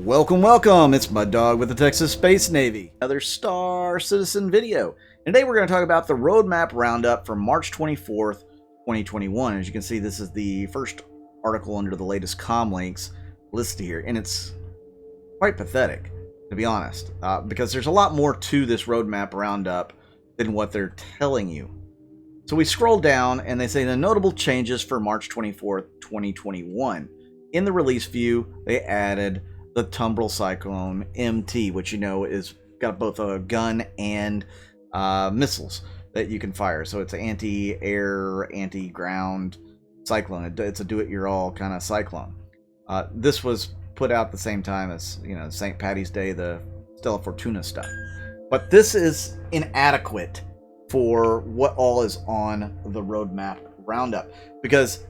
Welcome, it's Mud Dog with the Texas Space Navy. Another Star Citizen video. And today we're going to talk about the roadmap roundup for March 24th, 2021. As you can see, this is the first article under the latest comm links listed here. And it's quite pathetic, to be honest, because there's a lot more to this roadmap roundup than what they're telling you. So we scroll down and they say the notable changes for March 24th, 2021. In the release view, they added the Tumbril Cyclone MT, which you know is got both a gun and missiles that you can fire. So it's an anti-air, anti-ground cyclone. It's a do-it-your-all kind of cyclone. This was put out the same time as, you know, St. Patty's Day, the Stella Fortuna stuff. But this is inadequate for what all is on the roadmap roundup, because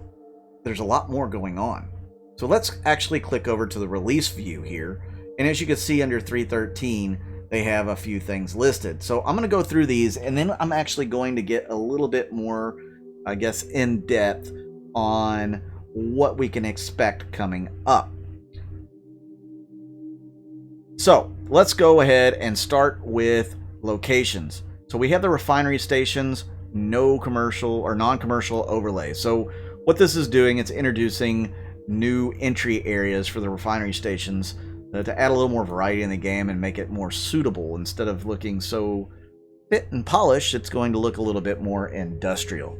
there's a lot more going on. So let's actually click over to the release view here. And as you can see under 313, they have a few things listed. So I'm going to go through these, and then I'm actually going to get a little bit more, I guess, in depth on what we can expect coming up. So let's go ahead and start with locations. So we have the refinery stations, no commercial or non-commercial overlay. So what this is doing, it's introducing new entry areas for the refinery stations to add a little more variety in the game and make it more suitable. Instead of looking so fit and polished, it's going to look a little bit more industrial.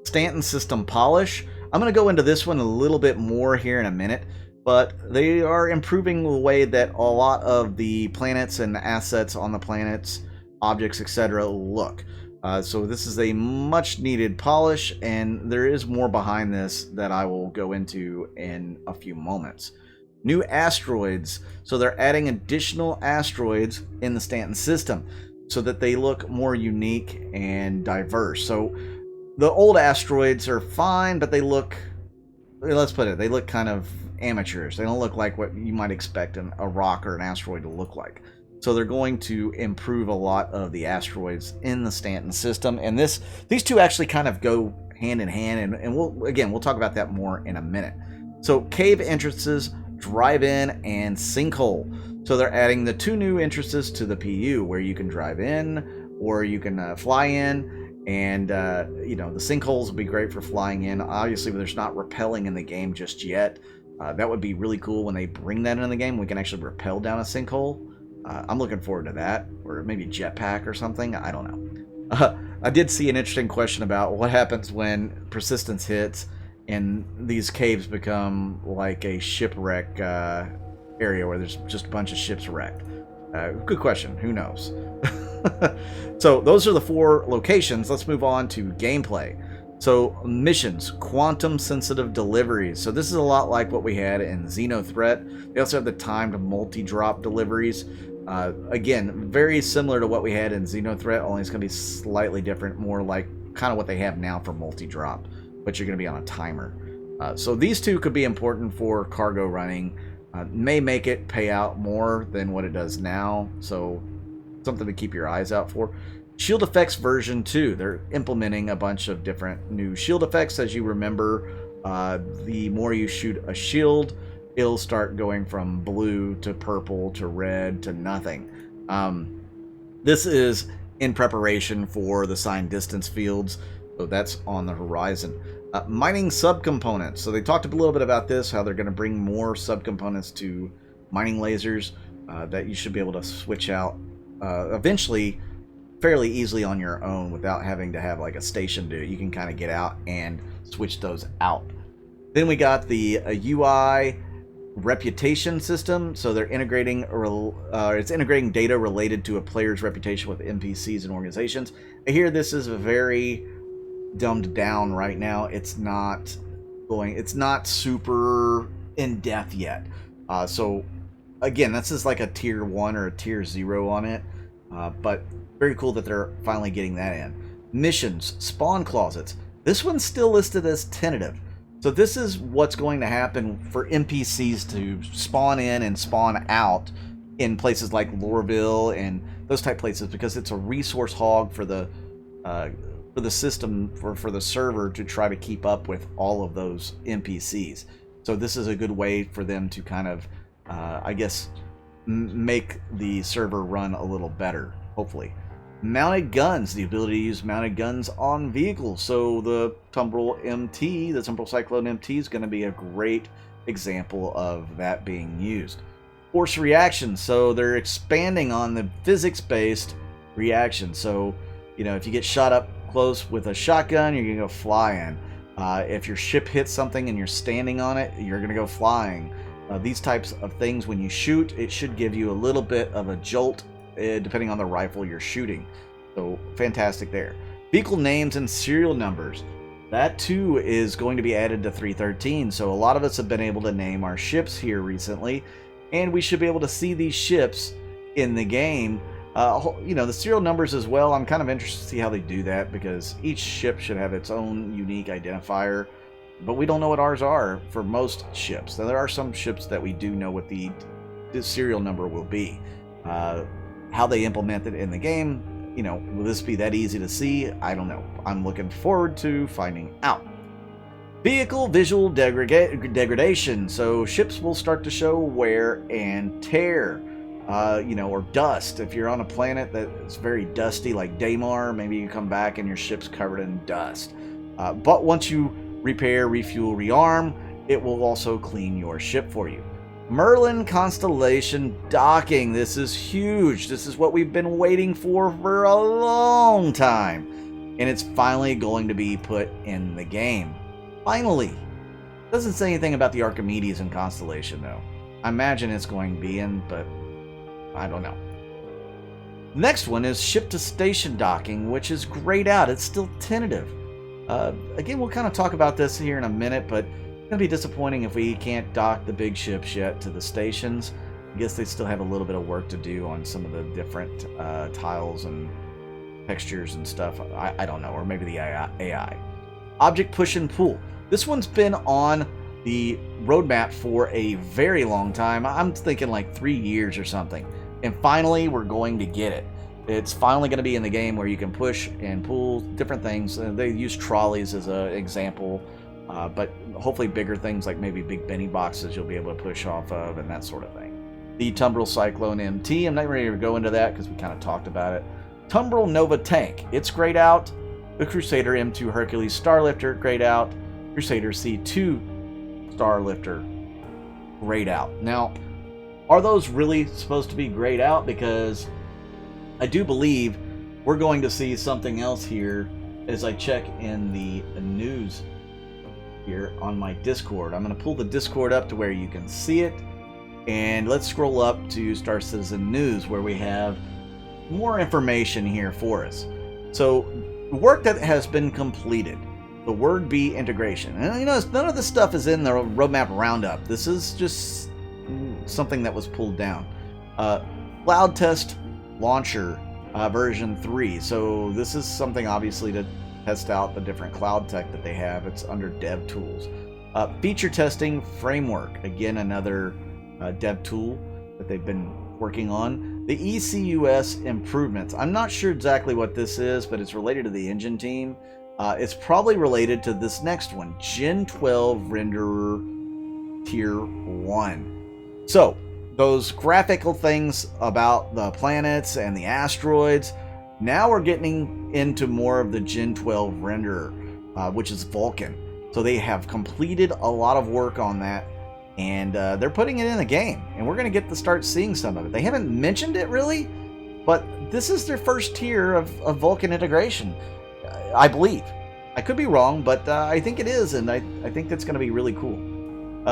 Stanton system polish, I'm going to go into this one a little bit more here in a minute, but they are improving the way that a lot of the planets and assets on the planets, objects, etc. look. So this is a much needed polish, and there is more behind this that I will go into in a few moments. New asteroids. So they're adding additional asteroids in the Stanton system so that they look more unique and diverse. So the old asteroids are fine, but they look, let's put it, they look kind of amateurish. They don't look like what you might expect a rock or an asteroid to look like. So they're going to improve a lot of the asteroids in the Stanton system. And these two actually kind of go hand in hand. And we'll talk about that more in a minute. So cave entrances, drive-in, and sinkhole. So they're adding the two new entrances to the PU where you can drive in or you can fly in. And, you know, the sinkholes will be great for flying in. Obviously, there's not rappelling in the game just yet. That would be really cool when they bring that into the game. We can actually rappel down a sinkhole. I'm looking forward to that, or maybe jetpack or something. I don't know. I did see an interesting question about what happens when persistence hits and these caves become like a shipwreck area where there's just a bunch of ships wrecked. Good question. Who knows? So those are the 4 locations. Let's move on to gameplay. So missions, quantum sensitive deliveries. So this is a lot like what we had in Xenothreat. They also have the timed multi-drop deliveries. Again, very similar to what we had in Xenothreat, only it's going to be slightly different, more like kind of what they have now for multi-drop, but you're going to be on a timer. So these two could be important for cargo running. May make it pay out more than what it does now, so something to keep your eyes out for. Shield effects version 2. They're implementing a bunch of different new shield effects. As you remember, the more you shoot a shield, it'll start going from blue to purple to red to nothing. This is in preparation for the signed distance fields, so that's on the horizon. Mining subcomponents. So they talked a little bit about this, how they're going to bring more subcomponents to mining lasers that you should be able to switch out eventually fairly easily on your own without having to have like a station do it. You can kind of get out and switch those out. Then we got the UI reputation system. So they're integrating it's integrating data related to a player's reputation with NPCs and organizations. I hear this is very dumbed down right now. It's not super in depth yet. So again, this is like a tier 1 or a tier 0 on it, but very cool that they're finally getting that in. Missions, spawn closets. This one's still listed as tentative. So this is what's going to happen for NPCs to spawn in and spawn out in places like Loreville and those type places, because it's a resource hog for the system, for the server to try to keep up with all of those NPCs. So this is a good way for them to kind of I guess, make the server run a little better, hopefully. Mounted guns, the ability to use mounted guns on vehicles. So the Tumbril MT, the Tumbril Cyclone MT, is going to be a great example of that being used. Force reaction, so they're expanding on the physics-based reaction. So, you know, if you get shot up close with a shotgun, you're going to go flying. If your ship hits something and you're standing on it, you're going to go flying. These types of things, when you shoot, it should give you a little bit of a jolt, depending on the rifle you're shooting. So fantastic there. Vehicle names and serial numbers. That too is going to be added to 3.13. So a lot of us have been able to name our ships here recently, and we should be able to see these ships in the game. You know, the serial numbers as well. I'm kind of interested to see how they do that, because each ship should have its own unique identifier, but we don't know what ours are for most ships. Now, there are some ships that we do know what the serial number will be. How they implement it in the game, you know, will this be that easy to see? I don't know. I'm looking forward to finding out. Vehicle visual degradation. So ships will start to show wear and tear, you know, or dust. If you're on a planet that's very dusty, like Daymar, maybe you come back and your ship's covered in dust. But once you repair, refuel, rearm, it will also clean your ship for you. Merlin Constellation docking. This is huge. This is what we've been waiting for a long time. And it's finally going to be put in the game. Finally. Doesn't say anything about the Archimedes and Constellation, though. I imagine it's going to be in, but I don't know. Next one is ship-to-station docking, which is grayed out. It's still tentative. Again, we'll kind of talk about this here in a minute, but it's going to be disappointing if we can't dock the big ships yet to the stations. I guess they still have a little bit of work to do on some of the different tiles and textures and stuff. I don't know, or maybe the AI. Object push and pull. This one's been on the roadmap for a very long time. I'm thinking like 3 years or something. And finally, we're going to get it. It's finally going to be in the game where you can push and pull different things. They use trolleys as an example, but hopefully bigger things like maybe big Benny boxes you'll be able to push off of and that sort of thing. The Tumbril Cyclone MT, I'm not ready to go into that because we kind of talked about it. Tumbril Nova Tank, it's grayed out. The Crusader M2 Hercules Starlifter, grayed out. Crusader C2 Starlifter, grayed out. Now, are those really supposed to be grayed out? Because I do believe we're going to see something else here as I check in the news here on my Discord. I'm going to pull the Discord up to where you can see it. And let's scroll up to Star Citizen News, where we have more information here for us. So, work that has been completed. The word be integration. And you know, none of this stuff is in the roadmap roundup. This is just something that was pulled down. Cloud Test Launcher version 3. So this is something obviously to test out the different cloud tech that they have. It's under dev tools. Feature testing framework. Again, another dev tool that they've been working on. The ECUS improvements. I'm not sure exactly what this is, but it's related to the engine team. It's probably related to this next one, Gen 12 Renderer Tier 1. So, those graphical things about the planets and the asteroids, now we're getting into more of the Gen 12 renderer, which is Vulkan. So they have completed a lot of work on that, and they're putting it in the game, and we're going to get to start seeing some of it. They haven't mentioned it really, but this is their first tier of Vulkan integration, I believe. I could be wrong, but I think it is, and I think that's going to be really cool.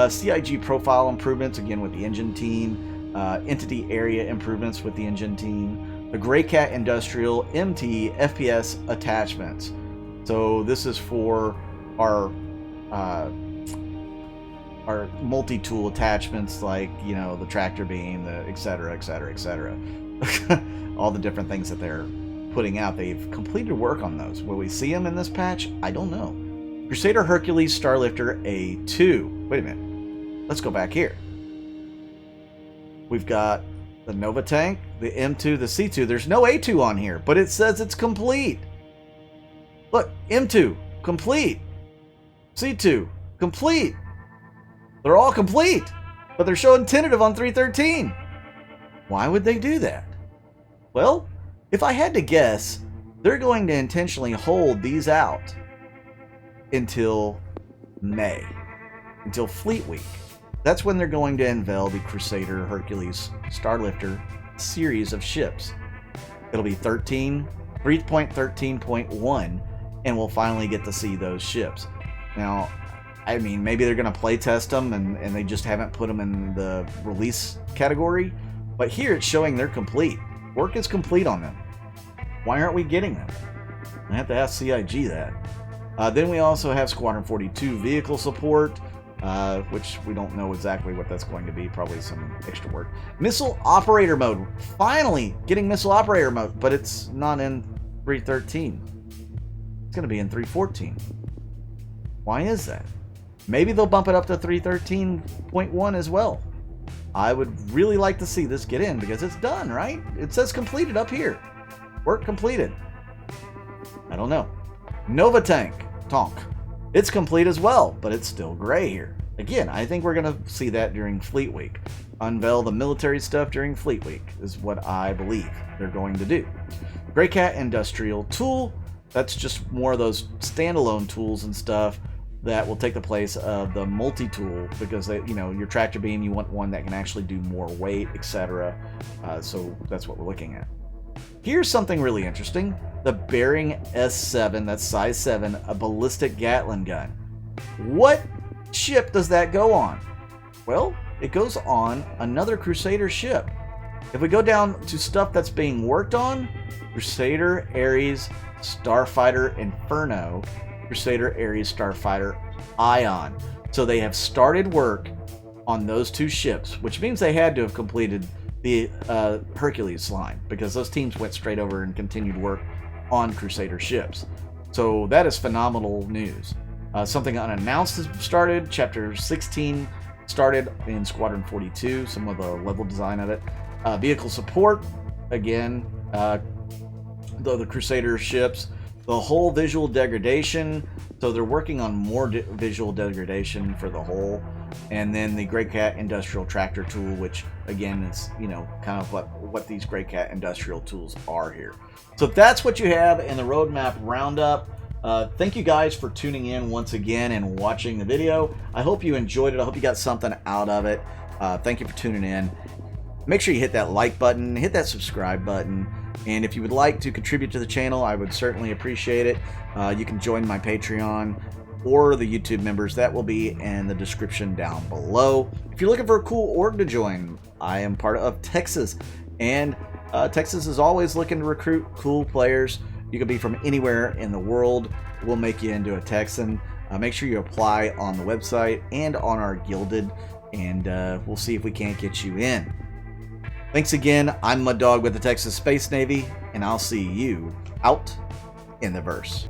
CIG profile improvements, again with the engine team. Entity area improvements with the engine team. The Greycat Industrial MT FPS attachments. So this is for our multi-tool attachments, like, you know, the tractor beam, the etc, etc, etc. All the different things that they're putting out. They've completed work on those. Will we see them in this patch? I don't know. Crusader Hercules Starlifter A2. Wait a minute. Let's go back here. We've got the Nova Tank, the M2, the C2. There's no A2 on here, but it says it's complete. Look, M2, complete. C2, complete. They're all complete. but they're showing tentative on 313. Why would they do that? Well, if I had to guess, they're going to intentionally hold these out until May, until Fleet Week. That's when they're going to unveil the Crusader, Hercules, Starlifter series of ships. It'll be 3.13.1, and we'll finally get to see those ships. Now, I mean, maybe they're going to play test them and they just haven't put them in the release category, but here it's showing they're complete. Work is complete on them. Why aren't we getting them? I have to ask CIG that. Then we also have Squadron 42 vehicle support, which we don't know exactly what that's going to be. Probably some extra work. Missile operator mode. Finally getting missile operator mode, but it's not in 313. It's going to be in 314. Why is that? Maybe they'll bump it up to 313.1 as well. I would really like to see this get in because it's done, right? It says completed up here. Work completed. I don't know. Nova Tank. It's complete as well, but it's still gray here. Again, I think we're going to see that during Fleet Week. Unveil the military stuff during Fleet Week is what I believe they're going to do. Greycat Industrial Tool. That's just more of those standalone tools and stuff that will take the place of the multi-tool because they, you know, your tractor beam, you want one that can actually do more weight, etc. So that's what we're looking at. Here's something really interesting. The Bearing S7, that's size 7, a ballistic Gatling gun. What ship does that go on? Well, it goes on another Crusader ship. If we go down to stuff that's being worked on, Crusader, Ares, Starfighter, Inferno, Crusader, Ares, Starfighter, Ion. So they have started work on those two ships, which means they had to have completed the Hercules line because those teams went straight over and continued work on Crusader ships. So that is phenomenal news. Something unannounced has started. Chapter 16 started in Squadron 42, some of the level design of it. Vehicle support, again, the Crusader ships. The whole visual degradation, so they're working on more visual degradation for the whole. And then the Greycat Industrial Tractor Tool, which again is, you know, kind of what these Greycat Industrial Tools are here. So that's what you have in the roadmap roundup. Thank you guys for tuning in once again and watching the video. I hope you enjoyed it. I hope you got something out of it. Thank you for tuning in. Make sure you hit that like button, hit that subscribe button. And if you would like to contribute to the channel, I would certainly appreciate it. You can join my Patreon or the YouTube members. That will be in the description down below. If you're looking for a cool org to join, I am part of Texas. And Texas is always looking to recruit cool players. You can be from anywhere in the world. We'll make you into a Texan. Make sure you apply on the website and on our Gilded. And we'll see if we can't get you in. Thanks again. I'm Mud Dog with the Texas Space Navy, and I'll see you out in the verse.